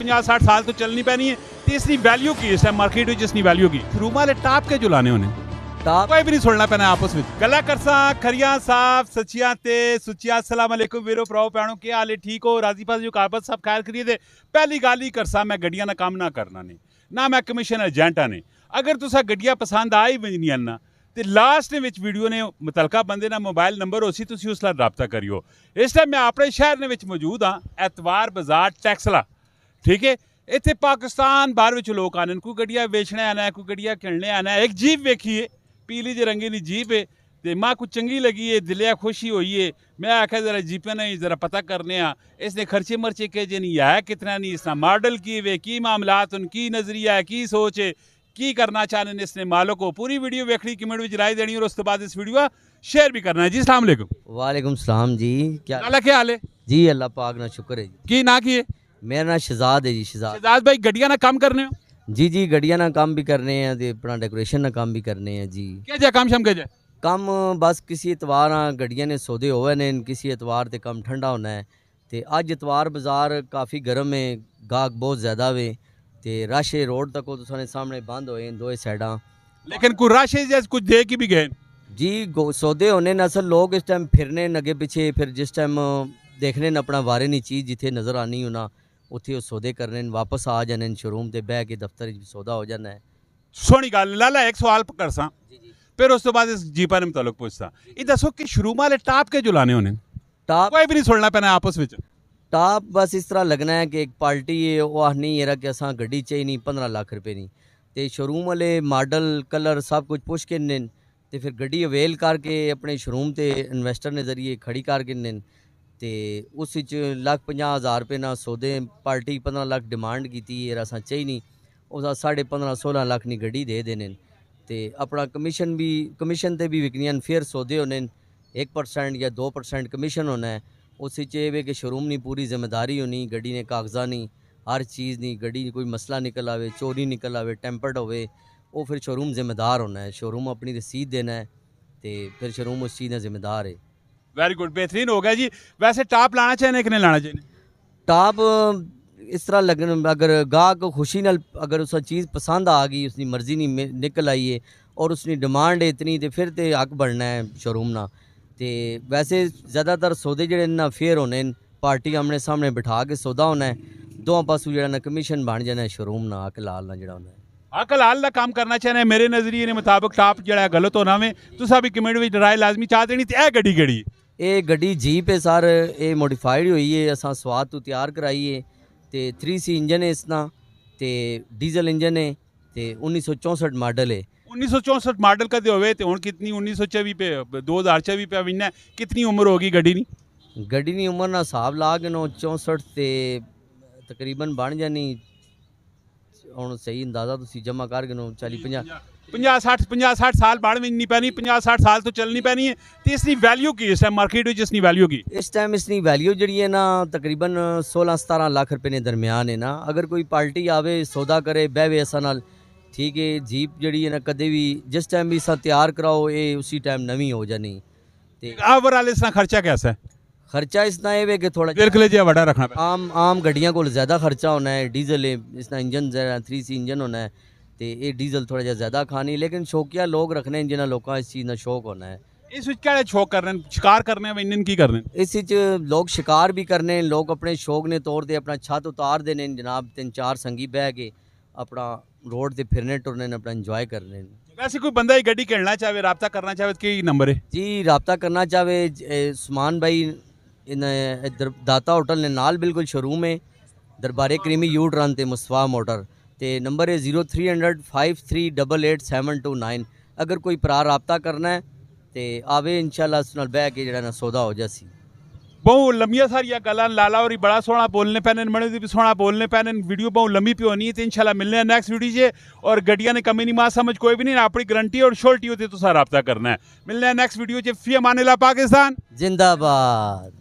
50-60 साल तो चलनी पैनी है तो इसकी वैल्यू की इस टाइम मार्केट में जिसकी वैल्यू की रूम वाले टाप के जो लाने होने टाप कोई भी नहीं छोड़ना पैना आपस में गला करसा खरिया साफ सचिया ते सुचिया अस्सलाम वालेकुम वीरो भराओ भैनों के हाल है ठीक हो राजी पास जो काबत सब खैर करिए दे पहली गल ही करसा मैं गड्डियां ना काम ना करना ने ना मैं कमीशन एजेंट ने अगर तुसा गड्डियां पसंद आई वजनियां ना तो लास्ट वीडियो ने मुतलका बंदे ना मोबाइल नंबर हो सी तुसी उस नाल राबता करियो। इस टाइम मैं अपने शहर ने विच मौजूद हाँ एतवार बाजार टैक्सला ठीक है इतने पाकिस्तान बाहर विच लोग आने कोई गड्डियां बेचने आना है कोई गड्डियां खेलने आना है। एक जीप वेखिए पीली जी रंगी दी जीप है तो माँ को चंगी लगी है दिलिया खुशी हुई है मैं आख्या जरा जीपे नहीं जरा पता करने इसने खर्चे मर्चे के जे नहीं है कितना नहीं इसना मॉडल की वे की मामलात उनकी नजरिया है की सोच है की करना चाहते हैं इसने मालों को पूरी वीडियो वेखनी कमेंट में राय देनी और उस बाद इस वीडियो शेयर भी करना है। जी अस्सलाम वालेकुम। वालेकुम सलाम जी क्या हाल है जी अल्लाह पाक ना शुक्र है जी। की ना किए मेरा नाम शहजाद है जी शहजाद भाई गड्डियां ना काम करने हो जी जी गड्डियां ना काम भी करने हैं ते अपना डेकोरेशन ना काम भी करने हैं जी। क्या जाए काम शाम क्या जाए कम बस किसी एतवार गड्डियां ने सौदे होवे ने किसी एतवार ते कम ठंडा होना है ते अज एतवार बाजार काफ़ी गर्म है गाहक बहुत ज़्यादा वे ते रश रोड तक तो सामने बंद होए दो साइडा लेकिन कोई रश है कुछ दे के भी गए जी सौदे होने न असल लोग इस टाइम फिरने अगे पिछे फिर जिस टाइम देखने न अपना वारे नी चीज़ जिथे नज़र आनी होना उत्थे सौदे करने वापस आ जाने शोरूम ते बह के दफ्तर सौदा हो जाना है। सोहनी गल लाला एक सवाल करसा फिर उस तो बाद इस जीपा ने मुतालक पूछता ये दसो कि शुरू वाले टाप के जो लाने होने टाप कोई भी नहीं छोड़ना पैना आपस में टाप बस इस तरह लगना है कि एक पार्टी है वो आखनी है कि असा गड्डी चाहिए नहीं 15 लाख रुपए नहीं तो शोरूम वाले मॉडल कलर सब कुछ पुछ के ने तो फिर गड्डी अवेल करके अपने शोरूम ते इन्वेस्टर ने जरिए खड़ी करके ने तो उस 1,50,000 रुपये ना सौदे पार्टी 15 लाख डिमांड की असा चाहिए नहीं उस 15.5-16 लाख की गड्डी दे देने तो अपना कमीशन ते भी विकनियां फिर सौदे होने 1% या 2% कमीशन होना है। उस वे कि शोरूम नहीं पूरी जिम्मेदारी होनी गड्डी ने कागजा नहीं हर चीज़ नहीं गड्डी कोई मसला निकल आवे चोरी निकल आवे टेम्पर्ड होवे वो फिर शोरूम जिम्मेदार होना है शोरूम अपनी रसीद देना है तो फिर शोरूम उस चीज़ का जिम्मेदार है। वेरी गुड बेहतरीन हो गया जी। वैसे टाप लाना चाहिए कि नहीं लाना चाहिए टाप इस तरह लगन अगर गाहक खुशी नाल अगर उस चीज़ पसंद आ गई उसकी मर्जी नहीं निकल आई है और उसकी डिमांड है इतनी तो फिर तो हक बनना है शोरूम ना तो वैसे ज़्यादातर सौदे जड़े ना फेयर होने पार्टी आमने सामने बिठा के सौदा होना है दो पासों जो कमीशन बन जाना है शोरूम ना हक लाल ना जड़ा होना है हक लाल का काम करना चाहिए। मेरे नज़रिए ने मुताबिक टाप जड़ा गलत होना में तुसा भी कमेंट में राय लाजमी चाह देनी तो यह गड्डी केड़ी ये गड्डी जीप है सर ये मोडिफाइड हुई है असा स्वाद तो तैयार कराई है तो 3C इंजन है इसना तो डीजल इंजन है तो 1964 मॉडल है 1964 मॉडल का तो होवे तो हुण कितनी 1924 पे 2024 पे विन्ना कितनी उम्र होगी गड्डी नी उम्र ना हिसाब ला के 64 ते तकरीबन बन जानी हुण सही अंदाजा तुसीं जमा करके 50-60 साल बाद भी नहीं पैनी 50-60 साल तो चलनी पैनी है तो इसकी वैल्यू की इस टाइम मार्केट में इसकी वैल्यू की इस टाइम इसकी वैल्यू जी है ना तकरीबन 16-17 लाख रुपए ने दरमियान है ना अगर कोई पार्टी आवे सौदा करे बहवे असा नाल ठीक है जीप जड़ी है ना कदे भी जिस टाइम भी इस तैयार कराओ ये उसी टाइम नवी हो जानी ओवरऑल इसका खर्चा कैसा है खर्चा इसना ये कि थोड़ा बड़ा रखना आम गड्डियां को ज़्यादा खर्चा होना है डीजल है इसना इंजन 3C इंजन होना है तो ये डीजल थोड़ा जिहा ज़्यादा खानी लेकिन शौकिया लोग रखने जिन्हें लोगों इस चीज़ का शौक होना है। इस क्या शौक कर रहे हैं शिकार करने इंजन की करने इस लोग शिकार भी करने लोग अपने शौक ने तौर पर अपना छत उतार देने जनाब 3-4 संगी बह के अपना रोड से फिरने टुरने अपना इंजॉय करने। वैसे कोई बंदा ही गड्डी खेलना चाहे रबता करना चाहे तो नंबर है जी रबता करना चाहे सुमान भाई इन दाता होटल ने नाल बिल्कुल शोरूम है दरबारे करीमी यू टर्न ते मुस्तफा मोटर ते नंबर है 030053888729 अगर कोई भरा रबता करना है तो आवे इंशाल्लाह उस नाल बह के जड़ा ना सौदा हो जासी। बहुत लम्बिया सारिया गल्लां लाला और बड़ा सोहना बोलने पैने मने भी सोहना बोलने पैने वीडियो बहुत लंबी पे होनी है तो इंशाल्लाह मिलने हैं नेक्स्ट वीडियो से और गड्डियां ने कमी नहीं मां समझ कोई भी नहीं अपनी गारंटी और श्योरिटी होती तो सारा रब्ता करना है। मिलने हैं नेक्स्ट वीडियो से फी अमान अल्लाह पाकिस्तान जिंदाबाद।